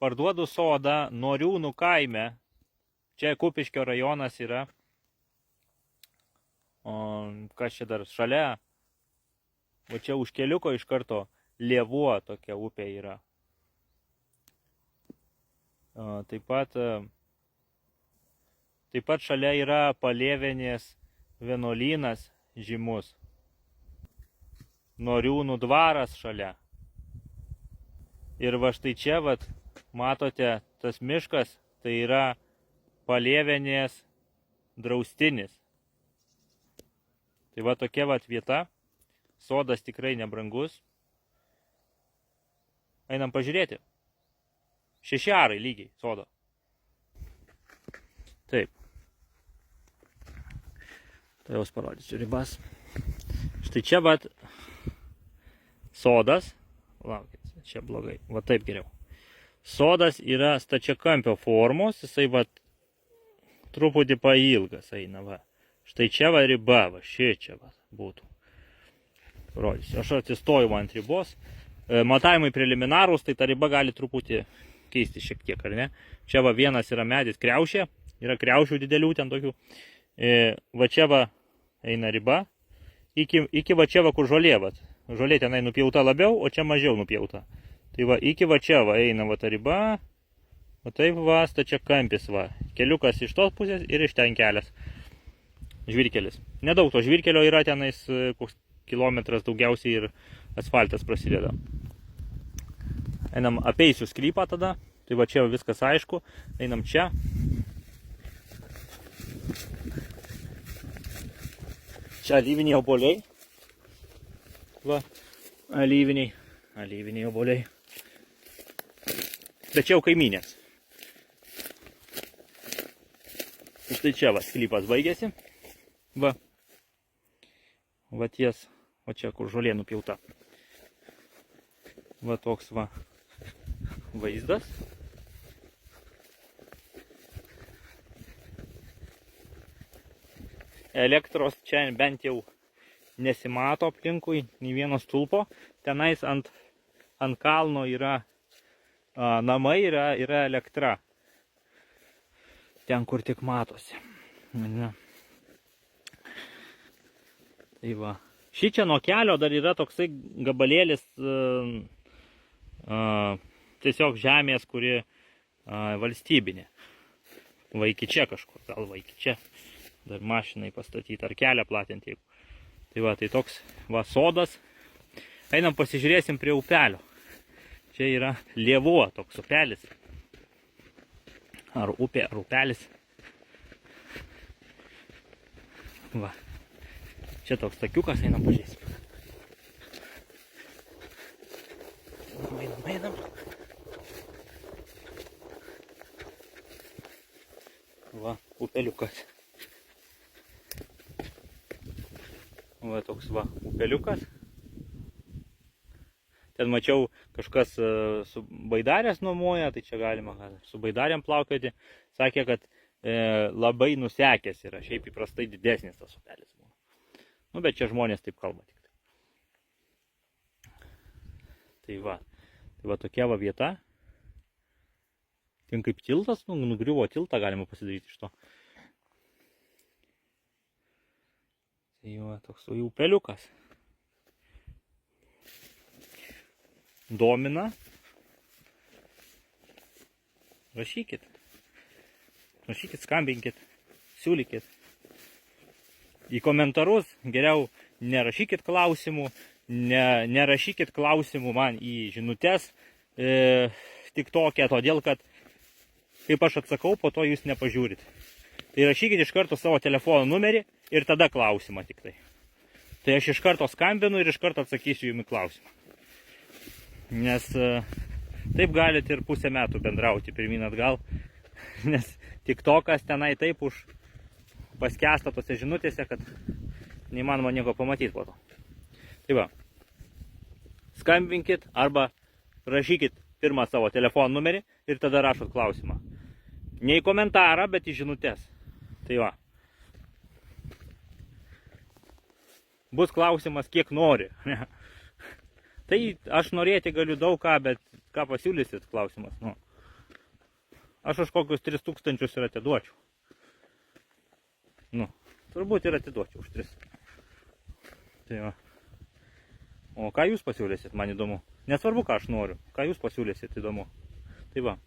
parduodu sodą Noriūnų kaime. Čia Kupiškio rajonas yra. O kas čia dar šalia? O čia už keliuko iš karto Lėvuo tokia upė yra. Taip pat šalia yra Palėvenės vienuolynas žymus. Noriūnų dvaras šalia. Ir va štai čia, vat, matote, tas miškas, tai yra Palėvenės draustinis. Tai va tokia vat vieta. Sodas tikrai nebrangus. Einam pažiūrėti. 6 arai lygiai sodo. Taip. Tai jau parodysiu ribas. Štai čia vat sodas. Laukit, čia blogai. Va taip geriau. Sodas yra stačiakampio formos. Jisai vat truputį pailgas eina. Va. Štai čia va riba. Va šičia va būtų. Parodysiu. Aš atsistoju ant ribos. Matavimai preliminarūs, tai ta riba gali truputį keisti šiek tiek, ar ne? Čia va vienas yra medis kriaušė, yra kriaušių didelių ten tokių. Va čia va eina riba, iki va čia va kur žolė, va. Žolė tenai nupjauta labiau, o čia mažiau nupjauta. Tai va iki va čia va eina va ta riba, va taip va stačiakampis va. Keliukas iš tos pusės ir iš ten kelias. Žvyrkelis. Nedaug to žvyrkelio yra tenais koks kilometras daugiausiai ir asfaltas prasideda. Einam apeisiu sklypą tada. Tai va čia viskas aišku. Einam čia. Čia alyviniai obuoliai. Va, alyviniai obuoliai. Bet čia jau kaimynės. Štai čia va sklypas baigėsi. Va. Va ties. O čia kur žolė nupjauta. Va toks va vaizdas. Elektros čia bent jau nesimato aplinkui, nei vieno stulpo. Tenais ant kalno yra namai, yra elektra. Ten, kur tik matosi. Ne. Tai va. Šičia nuo kelio dar yra toksai gabalėlis tiesiog žemės, kuri valstybinė. Va iki čia kažkur, gal va iki čia. Dar mašinai pastatyti ar kelią platinti. Tai va, tai toks va sodas. Einam pasižiūrėsim prie upelio. Čia yra Lėvuo toks upelis. Ar upė, ar upelis. Va. Čia toks takiukas, einam pažiūrėsim. Einam. Va, upeliukas. Va, toks va, upeliukas. Ten mačiau kažkas su baidarės nuomoja, tai čia galima su baidarėm plaukioti. Sakė, kad labai nusekęs yra, šiaip įprastai didesnis tas upelis būna. Nu, bet čia žmonės taip kalba tik. Tai va tokia va vieta. Ten kaip tiltas, nugriuvo tiltą galima pasidaryti iš to. Tai va toks upeliukas. Domina. Rašykit. Rašykit, skambinkit, siūlykit. Į komentarus geriau nerašykit klausimų, nerašykit klausimų man į žinutes tik tokia, todėl kad kaip aš atsakau, po to jūs nepažiūrit. Tai rašykit iš karto savo telefono numerį ir tada klausimą tik tai. Tai aš iš karto skambinu ir iš karto atsakysiu jums į klausimą. Nes taip galit ir pusę metų bendrauti pirmyn atgal, nes tiktokas tenai taip paskęsta tose žinutėse, kad neįmanoma nieko pamatyti po to. Tai va, skambinkit arba rašykit pirmą savo telefono numerį ir tada rašot klausimą. Ne į komentarą, bet į žinutės. Tai va. Bus klausimas, kiek nori. Tai aš norėti galiu daug ką, bet ką pasiūlysit klausimas. Nu, Aš už kokius 3000 ir atiduočiau. Nu, turbūt ir atiduočiau už 3. Tai va. O ką jūs pasiūlysit, man įdomu. Nesvarbu, ką aš noriu. Ką jūs pasiūlysit, įdomu. Tai va.